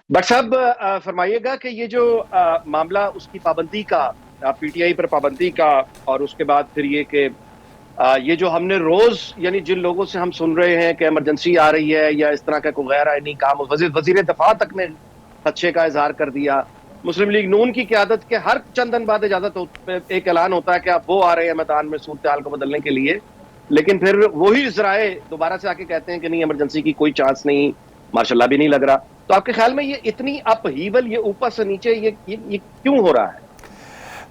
Doctor साहब, फरमाइएगा कि ये जो मामला उसकी पाबंदी का, पीटीआई पर पाबंदी का, और उसके बाद फिर ये कि ये जो हमने रोज यानी जिन लोगों से हम सुन रहे हैं कि इमरजेंसी आ रही है या इस तरह का कोई गैर आईनी काम, वजीर दफा तक ने खदशे का इजहार कर दिया। मुस्लिम लीग नून की क्यादत के हर चंद दिन बाद एक ऐलान होता है कि अब वो आ रहे हैं मैदान में सूरत हाल को बदलने के लिए, लेकिन फिर वही जराए दोबारा से आके कहते हैं कि नहीं, इमरजेंसी की कोई चांस नहीं, माशाल्लाह भी नहीं लग रहा। तो आपके ख्याल में ये इतनी अपहीवल, ये ऊपर से नीचे, ये क्यों हो रहा है?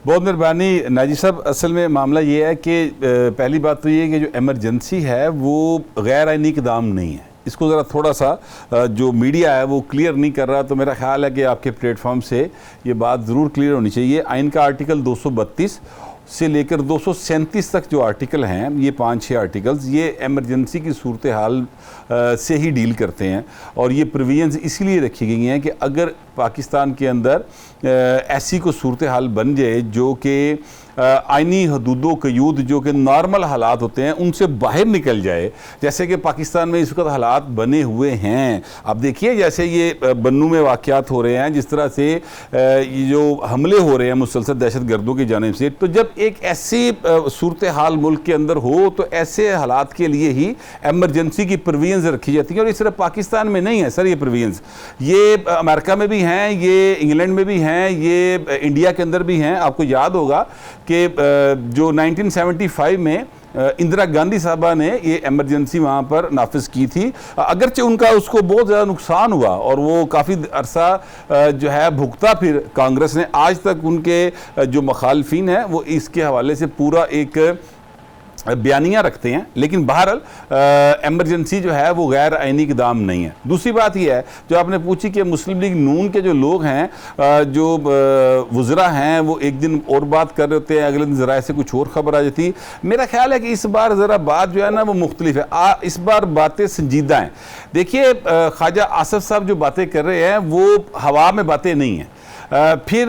बहुत मेहरबानी नाजी साहब। असल में मामला ये है कि पहली बात तो ये है कि जो इमरजेंसी है वो गैर आइनी इक़दाम नहीं है। इसको ज़रा थोड़ा सा जो मीडिया है वो क्लियर नहीं कर रहा, तो मेरा ख्याल है कि आपके प्लेटफॉर्म से ये बात ज़रूर क्लियर होनी चाहिए। आइन का आर्टिकल 232 से लेकर 237 तक जो आर्टिकल हैं, ये 5-6 आर्टिकल्स, ये एमरजेंसी की सूरत हाल से ही डील करते हैं। और ये प्रोविजंस इसीलिए रखी गई हैं कि अगर पाकिस्तान के अंदर ऐसी कोई सूरत हाल बन जाए जो कि आइनी हदूदों क़यूद, जो कि नॉर्मल हालात होते हैं, उनसे बाहर निकल जाए, जैसे कि पाकिस्तान में इस वक्त हालात बने हुए हैं। अब देखिए, जैसे ये बन्नू में वाक़यात हो रहे हैं, जिस तरह से ये जो हमले हो रहे हैं मुसलसल दहशत गर्दों की जानिब से, तो जब एक ऐसी सूरत हाल मुल्क के अंदर हो तो ऐसे हालात के लिए ही एमरजेंसी की प्रोविजंस रखी जाती हैं। और ये सिर्फ पाकिस्तान में नहीं है सर, ये प्रोविजंस ये अमेरिका में भी हैं, ये इंग्लैंड में भी हैं, ये इंडिया के अंदर भी हैं। आपको याद होगा कि जो 1975 में इंदिरा गांधी साहबा ने ये एमरजेंसी वहाँ पर नाफिज की थी, अगरचे उनका उसको बहुत ज़्यादा नुकसान हुआ और वो काफ़ी अरसा जो है भुगता फिर कांग्रेस ने। आज तक उनके जो मुखालफिन हैं वो इसके हवाले से पूरा एक बयानियाँ रखते हैं, लेकिन बहरहाल एमरजेंसी जो है वो गैर आइनी इक़दाम नहीं है। दूसरी बात यह है जो आपने पूछी कि मुस्लिम लीग नून के जो लोग हैं, जो वज़रा हैं, वो एक दिन और बात कर रहे होते हैं, अगले दिन ज़रा से कुछ और ख़बर आ जाती है। मेरा ख्याल है कि इस बार ज़रा बात जो है ना वो मुख्तलिफ है, इस बार बातें संजीदा हैं। देखिए, ख्वाजा आसफ साहब जो बातें कर रहे हैं वो हवा में बातें नहीं हैं। फिर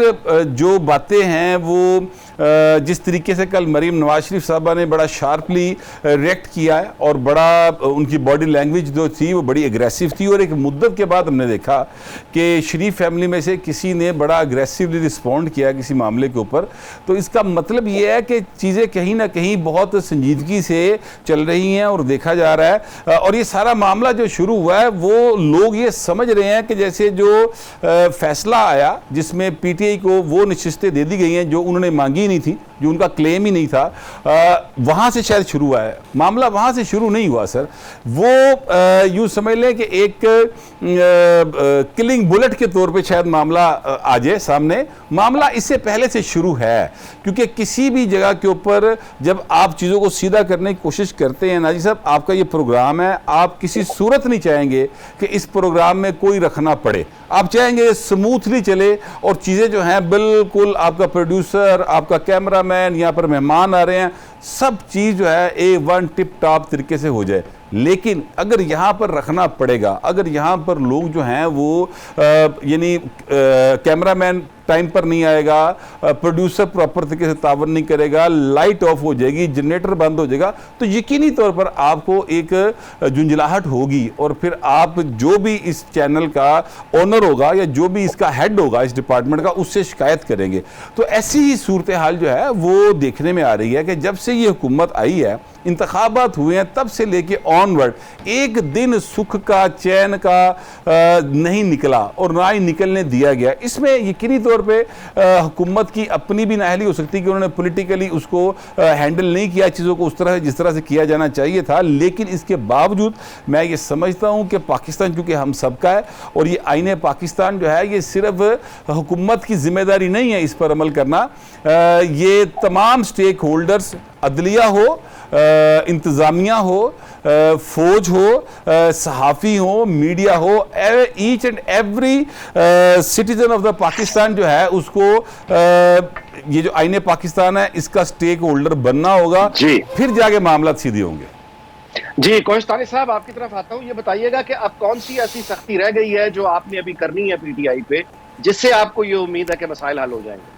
जो बातें हैं वो जिस तरीके से कल मरीम नवाज शरीफ साहबा ने बड़ा शार्पली रिएक्ट किया है और बड़ा उनकी बॉडी लैंग्वेज जो थी वो बड़ी एग्रेसिव थी, और एक मुद्दत के बाद हमने देखा कि शरीफ फैमिली में से किसी ने बड़ा अग्रेसिवली रिस्पॉन्ड किया किसी मामले के ऊपर। तो इसका मतलब ये है कि चीज़ें कहीं ना कहीं बहुत संजीदगी से चल रही हैं और देखा जा रहा है। और ये सारा मामला जो शुरू हुआ है वो लोग ये समझ रहे हैं कि जैसे जो फैसला आया जिसमें पीटीआई को वो नशिस्तें दे दी गई हैं जो उन्होंने मांगी नहीं थी, जो उनका क्लेम ही नहीं था, वहाँ से शायद शुरू हुआ है मामला। वहाँ से शुरू नहीं हुआ सर, वो यूँ समझ लें कि एक किलिंग बुलेट के तौर पे शायद मामला आ जाए सामने। मामला इससे पहले से शुरू है, क्योंकि किसी भी जगह के ऊपर जब आप चीज़ों को सीधा करने की कोशिश करते हैं, नाजी साहब आपका ये प्रोग्राम है, आप किसी सूरत नहीं चाहेंगे कि इस प्रोग्राम में कोई रखना पड़े। आप चाहेंगे स्मूथली चले और चीज़ें जो हैं बिल्कुल, आपका प्रोड्यूसर, आपका कैमरामैन, यहाँ पर मेहमान आ रहे हैं, सब चीज़ जो है A1 टिप टॉप तरीके से हो जाए। लेकिन अगर यहाँ पर रखना पड़ेगा, अगर यहाँ पर लोग जो हैं वो यानी कैमरामैन टाइम पर नहीं आएगा, प्रोड्यूसर प्रॉपर तरीके से तावन नहीं करेगा, लाइट ऑफ हो जाएगी, जनरेटर बंद हो जाएगा, तो यकीनी तौर पर आपको एक झुंझलाहट होगी और फिर आप जो भी इस चैनल का ओनर होगा या जो भी इसका हेड होगा इस डिपार्टमेंट का, उससे शिकायत करेंगे। तो ऐसी ही सूरत हाल जो है वो देखने में आ रही है कि जब से ये हुकूमत आई है, इंतखाबात हुए हैं, तब से लेके ऑनवर्ड एक दिन सुख का, चैन का नहीं निकला और ना ही निकलने दिया गया। इसमें यकीनी तौर पे हुकूमत की अपनी भी नाअहली हो सकती है कि उन्होंने पॉलिटिकली उसको हैंडल नहीं किया चीज़ों को उस तरह जिस तरह से किया जाना चाहिए था। लेकिन इसके बावजूद मैं ये समझता हूँ कि पाकिस्तान चूँकि हम सबका है और ये आईने पाकिस्तान जो है ये सिर्फ हुकूमत की जिम्मेदारी नहीं है इस पर अमल करना, ये तमाम स्टेक होल्डर्स, अदलिया हो, इंतज़ामिया हो, फौज हो, सहाफ़ी हो, मीडिया हो, each and every citizen of the Pakistan जो है उसको ये जो आईने पाकिस्तान है इसका स्टेक होल्डर बनना होगा, फिर जाके मामला सीधे होंगे। जी, कोहिस्तानी साहब आपकी तरफ आता हूँ, ये बताइएगा कि अब कौन सी ऐसी सख्ती रह गई है जो आपने अभी करनी है पीटीआई पे, जिससे आपको ये उम्मीद है कि मसाइल हल हो जाएंगे?